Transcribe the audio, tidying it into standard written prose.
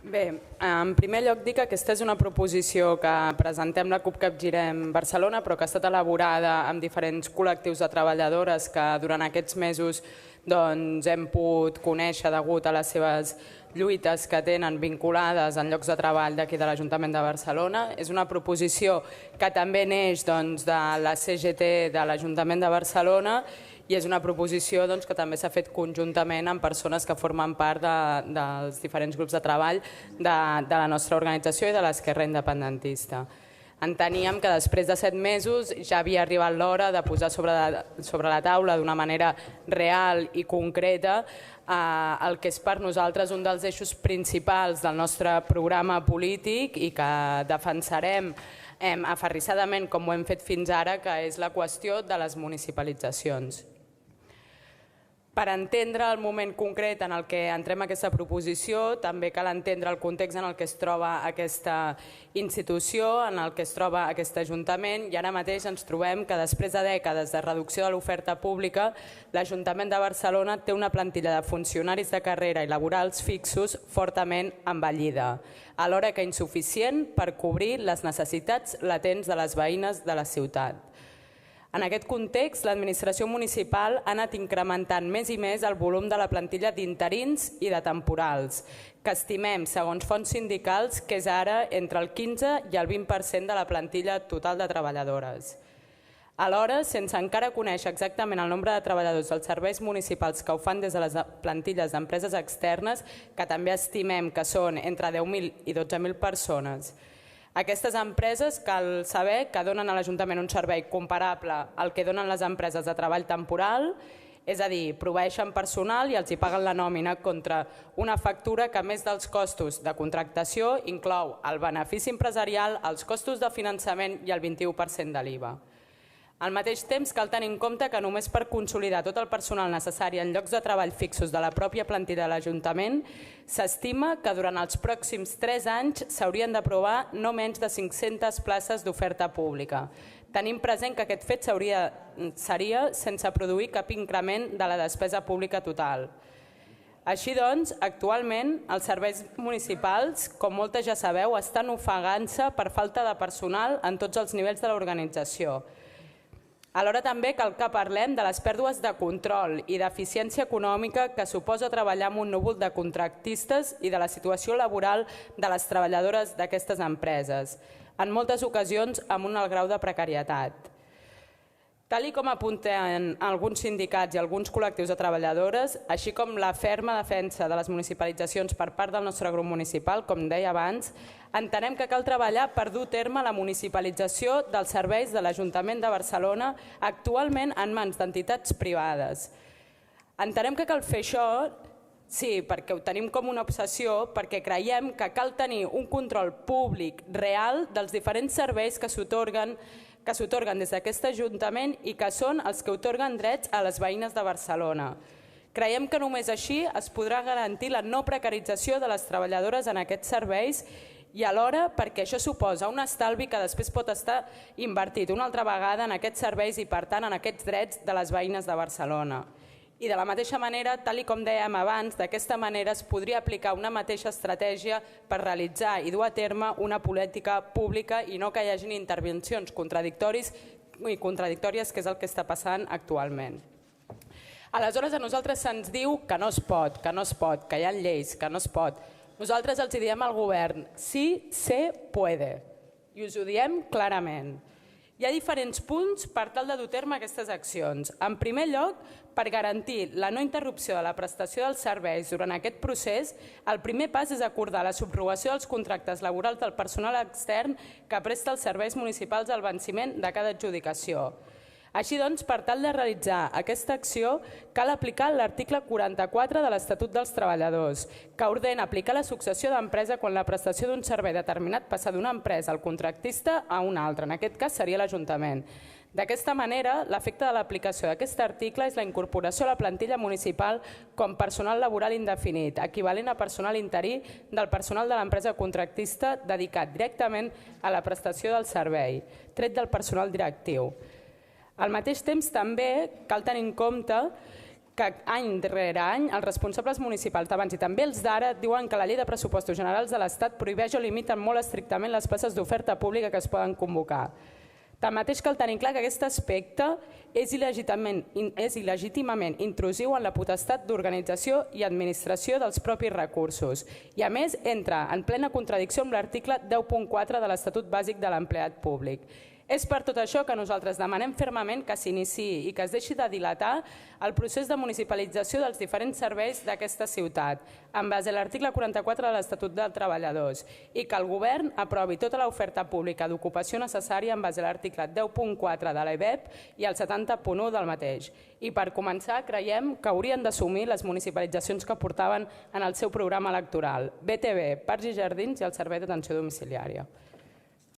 Bé, en primer lloc dir que aquesta és una proposició que presentem la CUP Capgirem Barcelona, però que ha estat elaborada amb diferents col·lectius de treballadores que durant aquests mesos hem pogut conèixer degut a les seves lluites que tenen vinculades en llocs de treball d'aquí de l'Ajuntament de Barcelona. És una proposició que també neix de la CGT de l'Ajuntament de Barcelona i és una proposició que també s'ha fet conjuntament amb persones que formen part dels diferents grups de treball de la nostra organització i de l'Esquerra Independentista. Enteníem que després de 7 mesos ja havia arribat l'hora de posar sobre la taula d'una manera real i concreta el que és per nosaltres un dels eixos principals del nostre programa polític i que defensarem aferrissadament com ho hem fet fins ara, que és la qüestió de les municipalitzacions. Per entendre el moment concret en el que entrem aquesta proposició, també cal entendre el context en el que es troba aquesta institució, en el que es troba aquest Ajuntament, i ara mateix ens trobem que després de dècades de reducció de l'oferta pública, l'Ajuntament de Barcelona té una plantilla de funcionaris de carrera i laborals fixos fortament envellida, alhora que insuficient per cobrir les necessitats latents de les veïnes de la ciutat. En aquest context, l'administració municipal ha anat incrementant més i més el volum de la plantilla d'interins i de temporals, que estimem, segons fonts sindicals, que és ara entre el 15 i el 20% de la plantilla total de treballadores. Alhora, sense encara conèixer exactament el nombre de treballadors dels serveis municipals que ho fan des de les plantilles d'empreses externes, que també estimem que són entre 10.000 i 12.000 persones, aquestes empreses cal saber que donen a l'Ajuntament un servei comparable al que donen les empreses de treball temporal, és a dir, proveeixen personal i els hi paguen la nòmina contra una factura que, a més dels costos de contractació, inclou el benefici empresarial, els costos de finançament i el 21% de l'IVA. Al mateix temps, cal tenir en compte que només per consolidar tot el personal necessari en llocs de treball fixos de la pròpia plantilla de l'Ajuntament, s'estima que durant els pròxims 3 anys s'haurien d'aprovar no menys de 500 places d'oferta pública. Tenim present que aquest fet seria sense produir cap increment de la despesa pública total. Així doncs, actualment, els serveis municipals, com moltes ja sabeu, estan ofegant-se per falta de personal en tots els nivells de l'organització. Alhora també cal que parlem de les pèrdues de control i d'eficiència econòmica que suposa treballar amb un núvol de contractistes i de la situació laboral de les treballadores d'aquestes empreses, en moltes ocasions amb un alt grau de precarietat. Tal com apunten alguns sindicats i alguns col·lectius de treballadores, així com la ferma defensa de les municipalitzacions per part del nostre grup municipal, com deia abans, entenem que cal treballar per dur a terme la municipalització dels serveis de l'Ajuntament de Barcelona actualment en mans d'entitats privades. Entenem que cal fer això, sí, perquè ho tenim com una obsessió, perquè creiem que cal tenir un control públic real dels diferents serveis que s'atorguen des d'aquest Ajuntament i que són els que atorguen drets a les veïnes de Barcelona. Creiem que només així es podrà garantir la no precarització de les treballadores en aquests serveis i alhora perquè això suposa un estalvi que després pot estar invertit una altra vegada en aquests serveis i per tant en aquests drets de les veïnes de Barcelona. I de la mateixa manera, tal com dèiem abans, d'aquesta manera es podria aplicar una mateixa estratègia per realitzar i dur a terme una política pública i no que hi hagi intervencions contradictòries, que és el que està passant actualment. Aleshores, a nosaltres se'ns diu que no es pot, que hi ha lleis, que no es pot. Nosaltres els diem al govern, sí se puede, i us ho diem clarament. Hi ha diferents punts per tal de dur a terme aquestes accions. En primer lloc, per garantir la no interrupció de la prestació dels serveis durant aquest procés, el primer pas és acordar la subrogació dels contractes laborals del personal extern que presta els serveis municipals al venciment de cada adjudicació. Així doncs, per tal de realitzar aquesta acció, cal aplicar l'article 44 de l'Estatut dels Treballadors, que ordena aplicar la successió d'empresa quan la prestació d'un servei determinat passa d'una empresa al contractista a una altra, en aquest cas seria l'Ajuntament. D'aquesta manera, l'efecte de l'aplicació d'aquest article és la incorporació a la plantilla municipal com personal laboral indefinit, equivalent a personal interí del personal de l'empresa contractista dedicat directament a la prestació del servei, tret del personal directiu. Al mateix temps, també cal tenir en compte que any rere any els responsables municipals d'abans i també els d'ara diuen que la llei de pressupostos generals de l'Estat prohibeix o limita molt estrictament les places d'oferta pública que es poden convocar. Tanmateix cal tenir clar que aquest aspecte és il·legítimament intrusiu en la potestat d'organització i administració dels propis recursos i, a més, entra en plena contradicció amb l'article 10.4 de l'Estatut Bàsic de l'Empleat Públic. És per tot això que nosaltres demanem fermament que s'iniciï i que es deixi de dilatar el procés de municipalització dels diferents serveis d'aquesta ciutat, en base a l'article 44 de l'Estatut dels Treballadors, i que el govern aprovi tota l'oferta pública d'ocupació necessària en base a l'article 10.4 de l'EBEP i el 70.1 del mateix. I per començar, creiem que haurien d'assumir les municipalitzacions que portaven en el seu programa electoral, BTV, Parcs i Jardins i el Servei d'Atenció Domiciliària.